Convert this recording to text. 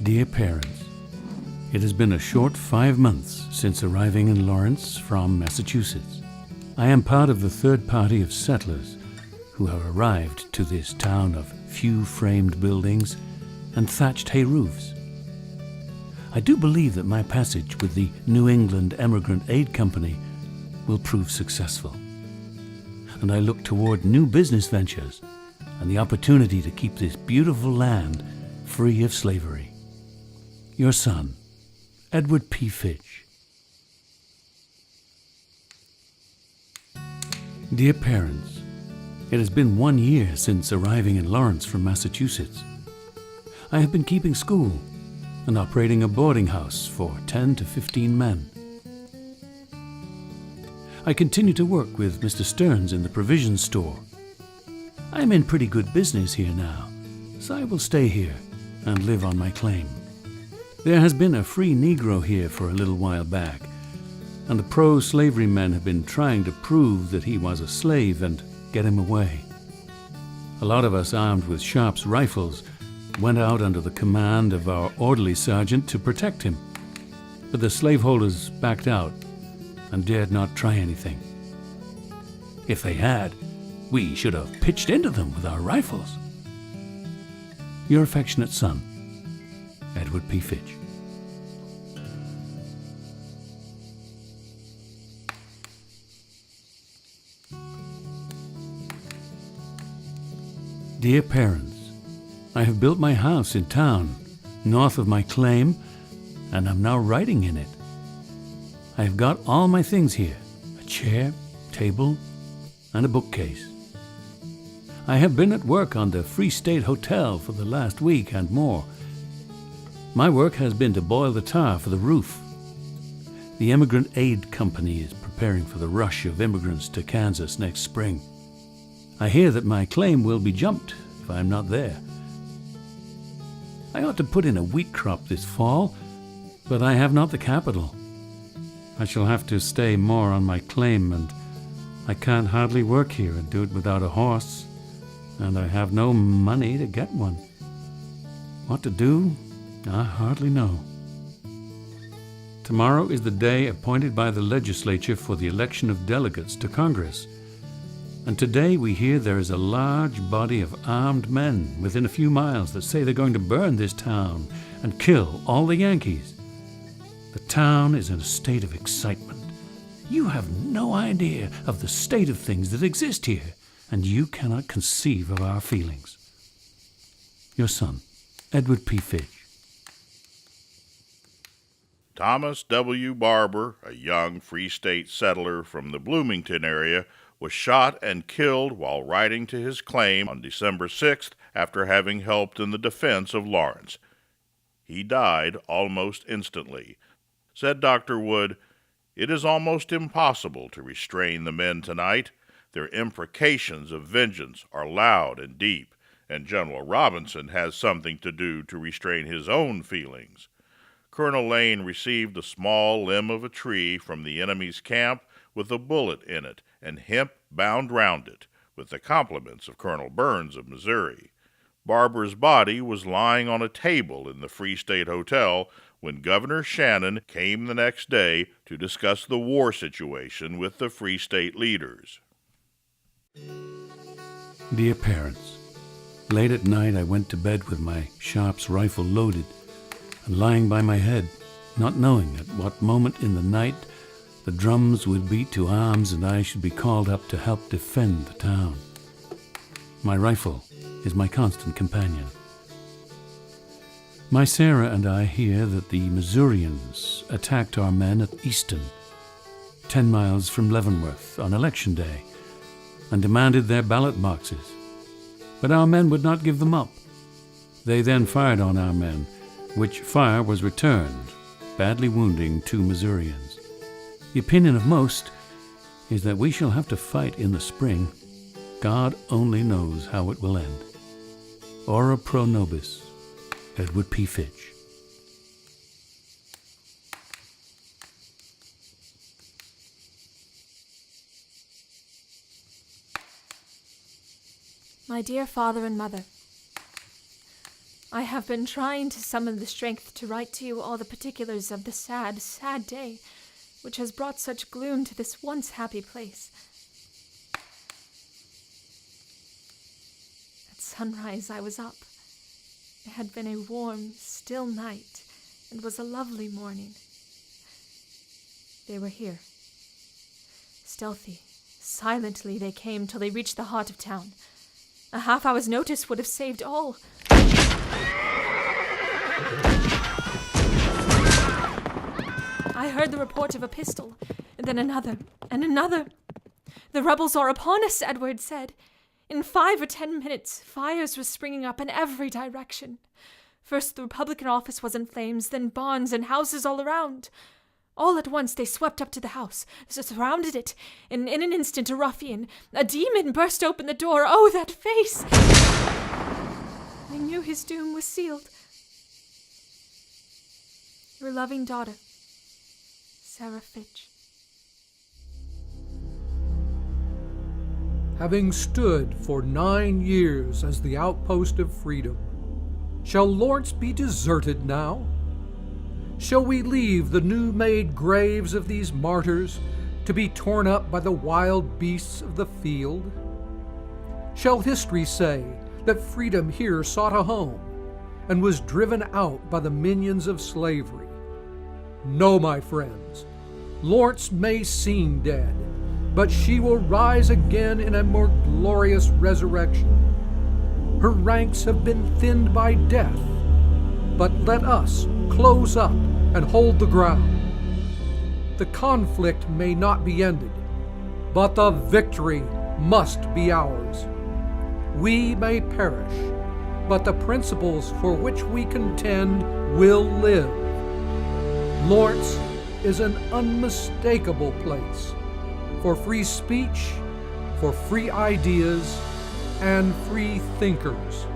Dear parents, it has been a short 5 months since arriving in Lawrence from Massachusetts. I am part of the third party of settlers who have arrived to this town of few framed buildings and thatched hay roofs. I do believe that my passage with the New England Emigrant Aid Company will prove successful, and I look toward new business ventures and the opportunity to keep this beautiful land free of slavery. Your son, Edward P. Fitch. Dear parents, it has been 1 year since arriving in Lawrence from Massachusetts. I have been keeping school and operating a boarding house for 10 to 15 men. I continue to work with Mr. Stearns in the provisions store. I am in pretty good business here now, so I will stay here and live on my claim. There has been a free Negro here for a little while back, and the pro-slavery men have been trying to prove that he was a slave and get him away. A lot of us armed with Sharp's rifles went out under the command of our orderly sergeant to protect him, but the slaveholders backed out and dared not try anything. If they had, we should have pitched into them with our rifles. Your affectionate son, Edward P. Fitch. Dear parents, I have built my house in town, north of my claim, and I'm now writing in it. I have got all my things here, a chair, table, and a bookcase. I have been at work on the Free State Hotel for the last week and more. My work has been to boil the tar for the roof. The Emigrant Aid Company is preparing for the rush of immigrants to Kansas next spring. I hear that my claim will be jumped if I am not there. I ought to put in a wheat crop this fall, but I have not the capital. I shall have to stay more on my claim, and I can't hardly work here and do it without a horse, and I have no money to get one. What to do, I hardly know. Tomorrow is the day appointed by the legislature for the election of delegates to Congress. And today we hear there is a large body of armed men within a few miles that say they're going to burn this town and kill all the Yankees. The town is in a state of excitement. You have no idea of the state of things that exist here, and you cannot conceive of our feelings. Your son, Edward P. Fitch. Thomas W. Barber, a young Free State settler from the Bloomington area, was shot and killed while riding to his claim on December 6th after having helped in the defense of Lawrence. He died almost instantly. Said Dr. Wood, "It is almost impossible to restrain the men tonight. Their imprecations of vengeance are loud and deep, and General Robinson has something to do to restrain his own feelings." Colonel Lane received a small limb of a tree from the enemy's camp with a bullet in it and hemp bound round it, with the compliments of Colonel Burns of Missouri. Barber's body was lying on a table in the Free State Hotel when Governor Shannon came the next day to discuss the war situation with the Free State leaders. Dear parents, late at night I went to bed with my Sharp's rifle loaded and lying by my head, not knowing at what moment in the night the drums would beat to arms and I should be called up to help defend the town. My rifle is my constant companion. My Sarah and I hear that the Missourians attacked our men at Easton, 10 miles from Leavenworth, on Election Day, and demanded their ballot boxes. But our men would not give them up. They then fired on our men, which fire was returned, badly wounding 2 Missourians. The opinion of most is that we shall have to fight in the spring. God only knows how it will end. Ora pro nobis, Edward P. Fitch. My dear father and mother, I have been trying to summon the strength to write to you all the particulars of the sad, sad day which has brought such gloom to this once happy place. At sunrise I was up. It had been a warm, still night, and was a lovely morning. They were here. Stealthy, silently they came till they reached the heart of town. A half hour's notice would have saved all. I heard the report of a pistol, and then another, and another. "The rebels are upon us," Edward said. In 5 or 10 minutes, fires were springing up in every direction. First the Republican office was in flames, then barns and houses all around. All at once they swept up to the house, surrounded it. In an instant a ruffian, a demon, burst open the door. Oh, that face! They knew his doom was sealed. Your loving daughter, Sarah Fitch. Having stood for 9 years as the outpost of freedom, shall Lawrence be deserted now? Shall we leave the new-made graves of these martyrs to be torn up by the wild beasts of the field? Shall history say that freedom here sought a home and was driven out by the minions of slavery? No, my friends, Lawrence may seem dead, but she will rise again in a more glorious resurrection. Her ranks have been thinned by death, but let us close up and hold the ground. The conflict may not be ended, but the victory must be ours. We may perish, but the principles for which we contend will live. Lawrence is an unmistakable place for free speech, for free ideas, and free thinkers.